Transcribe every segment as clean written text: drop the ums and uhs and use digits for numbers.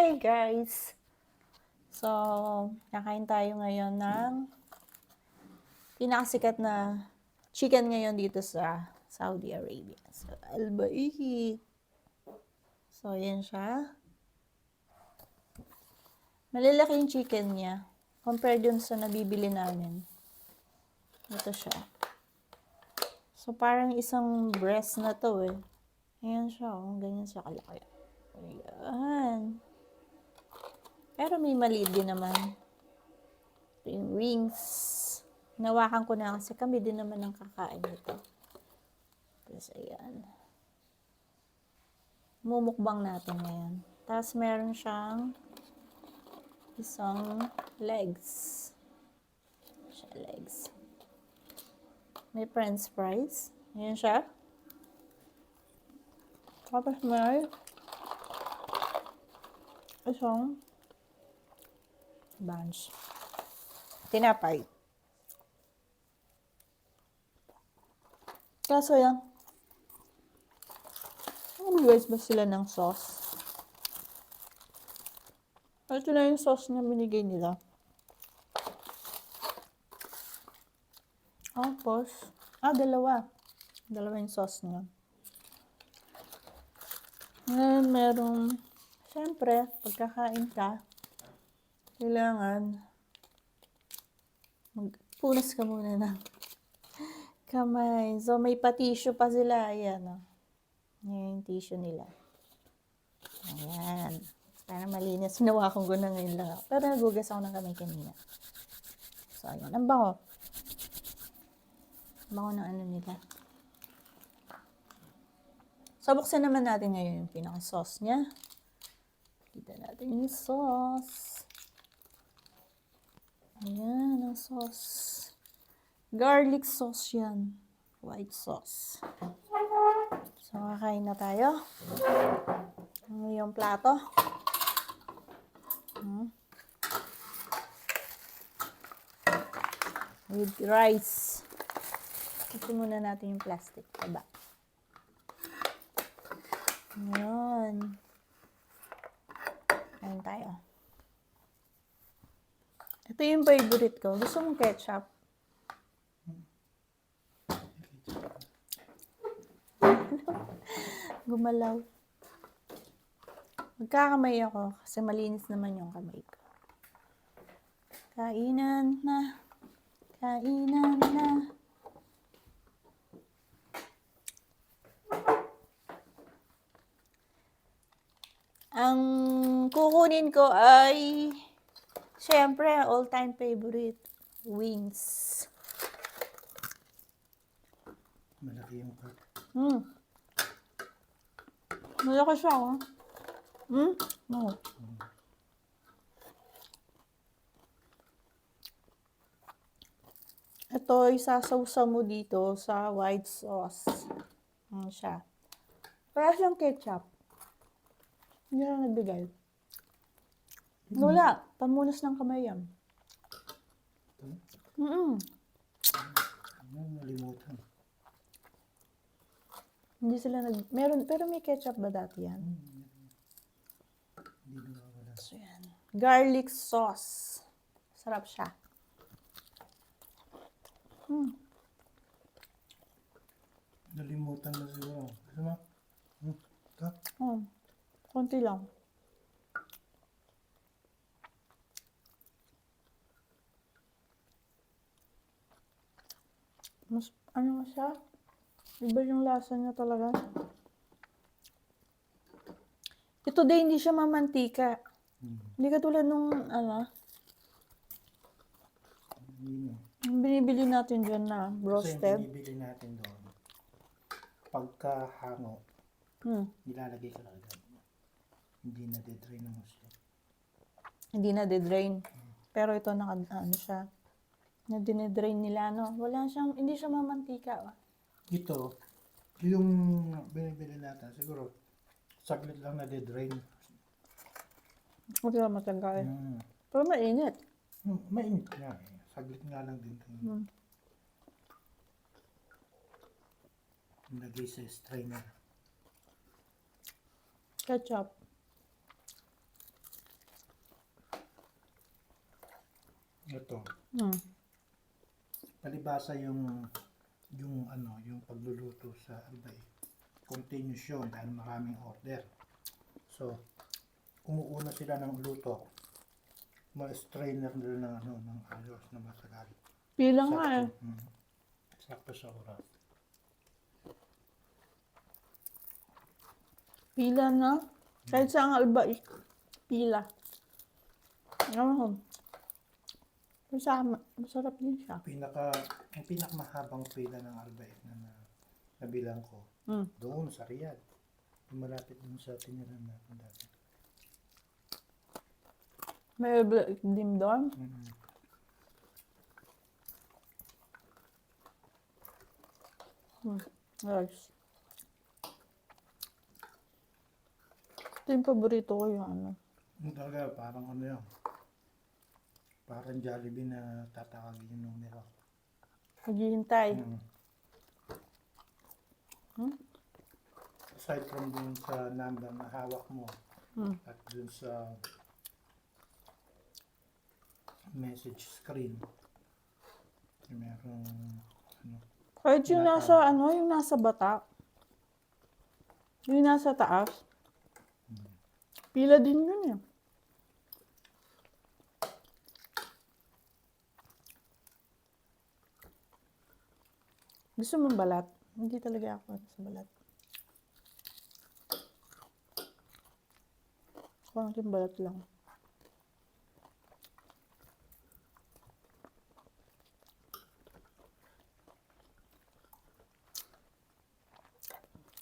Hi guys! So, kakain tayo ngayon ng pinakasikat na chicken ngayon dito sa Saudi Arabia. So, Al-Baik. So, yan siya. Malalaki yung chicken niya. Compared dun sa nabibili namin. Ito siya. So, parang isang breast na to eh. Ayan siya, oh. Ganyan siya kalaki. Ayan. Pero may maliit din naman. Ito yung wings. Nawakan ko na kasi kami din naman ang kakain nito. Tapos ayan. Mumukbang natin ngayon. Tapos meron siyang isang legs. Siya legs. May french fries. Ayan siya. Tapos may isang buns. Tinapay. Kaso yan, guys ba sila ng sauce? Ito na yung sauce na binigay nila. Tapos, dalawa. Dalawa yung sauce niya. Ngayon, merong, syempre, pagkakain ka, kailangan magpunas ka muna ng kamay. So, may pa-tissue pa sila. Ayan, oh. Yan yung tissue nila. Ayan. Para malinis. Sinawakong ko na ngayon lang. Pero nagugas ako ng kamay kanina. So, ayan. Ang bango. Ang bango ng ano nila. So, buksan naman natin ngayon yung pinaka-sauce niya. Kita natin yung sauce. Ayan, ang sauce. Garlic sauce yan. White sauce. So, kakain na tayo. Ang yung plato. With rice. Ito muna natin yung plastic. Diba? Ayan. Kain tayo. Ito yung favorite ko. Gusto mong ketchup? Gumalaw. Magkakamay ako kasi malinis naman yung kamay ko. Kainan na. Kainan na. Ang kukunin ko ay syempre all-time favorite, wings. Malaki yung cut. Malaki siya, oh. No. Ito, isasawsaw mo dito sa white sauce. Siya. Para siyang ketchup. Hindi lang nagbigay. Wala. Pamunas ng kamay yan. Nalimutan. Hindi sila meron, pero may ketchup ba dati yan? Hindi nawawala. So, yan. Garlic sauce. Sarap siya. Nalimutan na siguro. Gusto mo? Ito? Konti lang. Mas, ano siya? Iba yung lasa niya talaga. Ito din, hindi siya mamantika. Hindi katulad nung, Hindi na. yung binibili natin dyan na Kasi roasted. yung binibili natin doon, pagkahango, nilalagay ka lang agad. Hindi na de-dry ng gusto. Hindi na de-drain. Pero ito, ano siya, na dine-drain nila, no? Wala siyang, hindi siya mamantika. Ito, yung binibili natin, siguro, saglit lang na de-drain. Huwag lang matanggal. Pero mainit. Mainit nga eh. Saglit nga lang din. Lagay sa strainer. Ketchup. Ito. Hmm. Palibasa yung pagluluto sa Albay. Continuous yun dahil maraming order. So, umuuna sila ng luto. Ma-strainer nila ng ayos na matagal. Pila nga eh. Sakto. Sakto sa oras. Pila na. Kahit sa ang alba, pila. Ano? Masarap din siya. Ang pinakamahabang pila ng Albay na nabilang ko, Mm. doon sa Riyadh. Yung malapit dun sa tiniran natin dati. May din doon. Rice. Ito yung paborito ko yung ano. Yung talaga, parang ano yun. Parang Jollibee na tatawagin yung numero. Maghihintay. Aside from dun sa number na hawak mo at dun sa message screen, merong ano, Kahit yung nasa yung nasa bata. Yung nasa taas. Pila din yun eh. Gusto mong balat? Hindi talaga ako sa balat. Konting balat lang.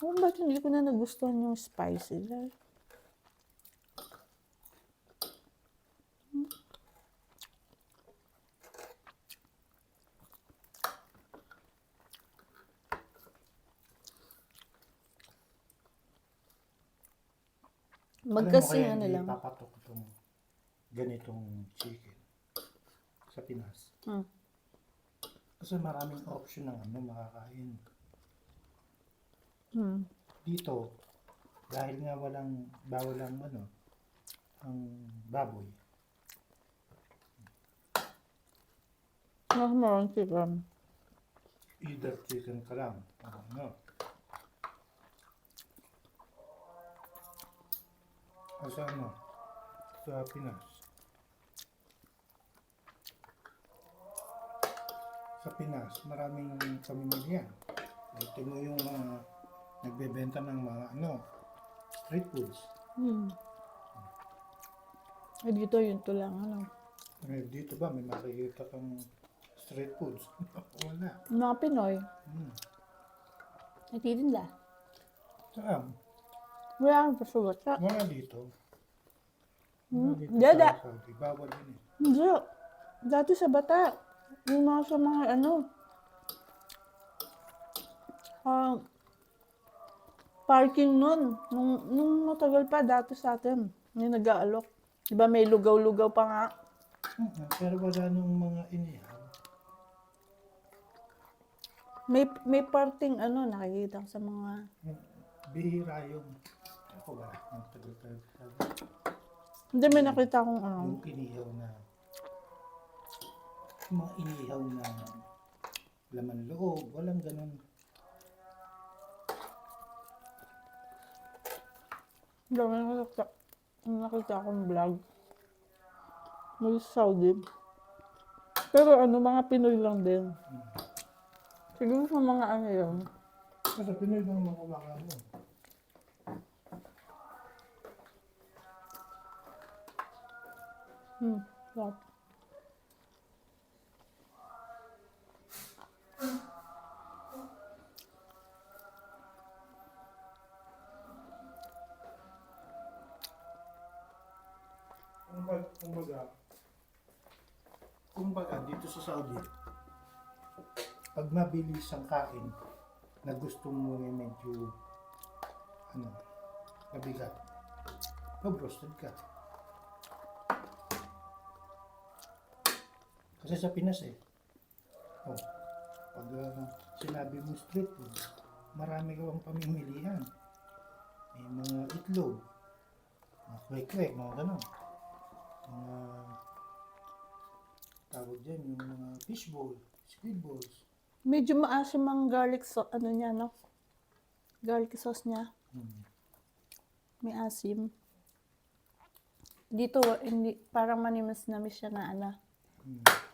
Oh, ba't hindi ko na nagustuhan yung spicy? Magkasi alam mo kaya ano hindi lang. papatok itong ganitong chicken sa Pinas. Kasi maraming option ng makakain. Dito, dahil nga bawal ang ang baboy. Mas marang chicken. Either chicken ka lang, Sa sa Pinas. Sa Pinas, maraming pamimilihan. Ito mo yung nagbebenta ng mga street foods. Eh, dito yun to lang. Dito ba may makikita kang street foods? Wala. Mga Pinoy. Nagtitinda. Saan? Wala kang pasulat. Wala dito. Dada. Sa Saudi. Bawal yun eh. Hindi. Dati sa bata. Yung mga sa mga parking nun. Nung matagal pa dati sa atin. Yung nag-aalok. Diba may lugaw-lugaw pa nga. Pero wala nung mga inihaw. May parting nakikita ko sa mga... Bihira yung... Ako wala. Ang tagal-tagal. Hindi, may nakita akong Yung inihaw na... Yung mga inihaw na laman loob. Walang ganun. Nakita akong vlog. May Saudi. Pero mga Pinoy lang din. Siguro sa mga yun. Kasi Pinoy lang makumakain mo. Sarap. Kumbaga, dito sa Saudi, pag mabilis ang kain, na gusto mo yung medyo, mabigat, mag-roasted ka. Kasi sa Pinas pag sinabi mo street food, marami ka bang pamimilihan. May mga itlog, mga kwek-kwek, mga ganon. Mga tawag dyan, yung mga fishball, squid balls. Medyo maasim ang garlic sauce, ano niya, no? Garlic sauce niya. Hmm. May asim. Dito, hindi, parang manimis-namis siya na ano. Hmm.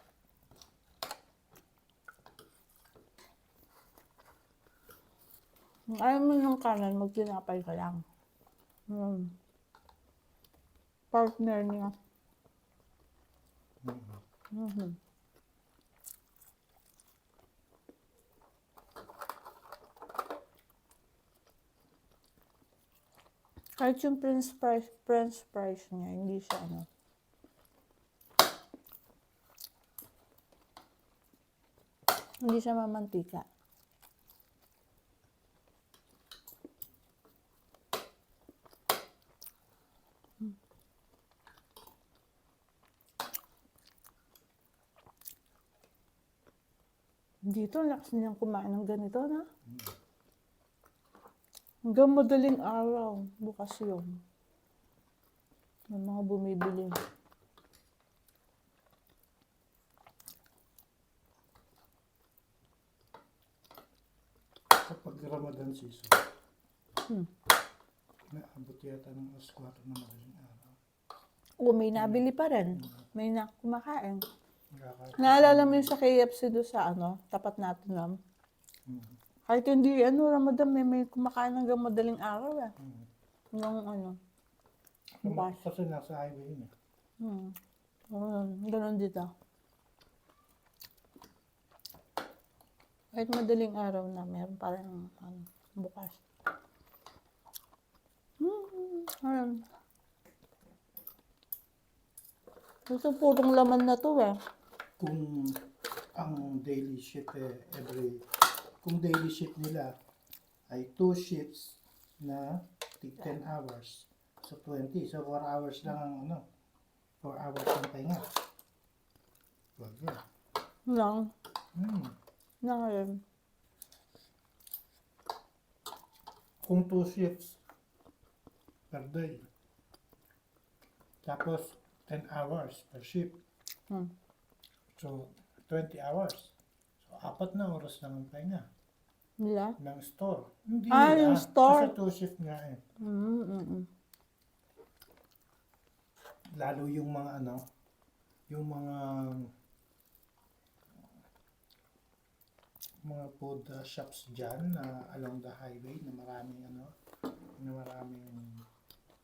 Kung ayaw mo ng kanan, magtinapay ka lang. Partner niya. Hmm. Kahit yung french fries niya, hindi siya ano. Hindi siya mamantika. Dito, lakas niyang kumain ng ganito, na? Hanggang madaling araw, bukas yun. May mga bumibili. Kapag Ramadan season, naabot yata ng alas 4 na madaling araw. O, may nabili pa rin. May kumakain. Nakaka- Naalala mo yung sa KFC doon sa ano, tapat natin lang. Kahit hindi, Ramadan, may kumakain hanggang madaling araw eh. Hanggang ano. Bukas. Kasi nasa highway na. Ganun dito. Kahit madaling araw na, meron pa rin bukas. Ayun. Ito purong laman na to eh. Kung ang daily shift kung daily shift nila ay 2 shifts na 10 hours. So 20. So 4 hours lang ang 4 hours ang pahinga. Wag yan. Lang. Na ngayon. Kung 2 shifts per day. Tapos 10 hours per shift. So 20 hours. So 4 na oras lang ang pahinga. Nila? Ng store. Hindi Yung nila. store. Kasi 2 shift nga eh. Lalo yung mga yung mga food shops dyan na along the highway na maraming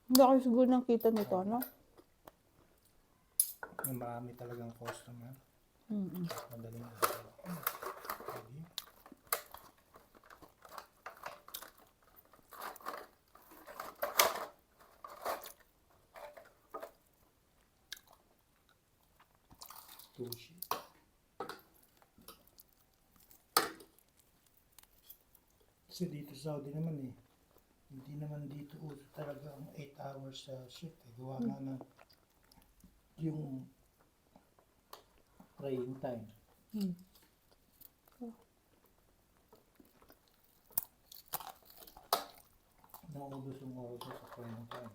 Hindi ako siguro nakita nito, no? na marami talagang customer. Madaling araw. Okay. Sushi. Kasi dito sa Saudi naman hindi naman dito uso talaga ang 8 hours sa shift. Gawa nga na yung praying time. Naubos yung oras sa praying time.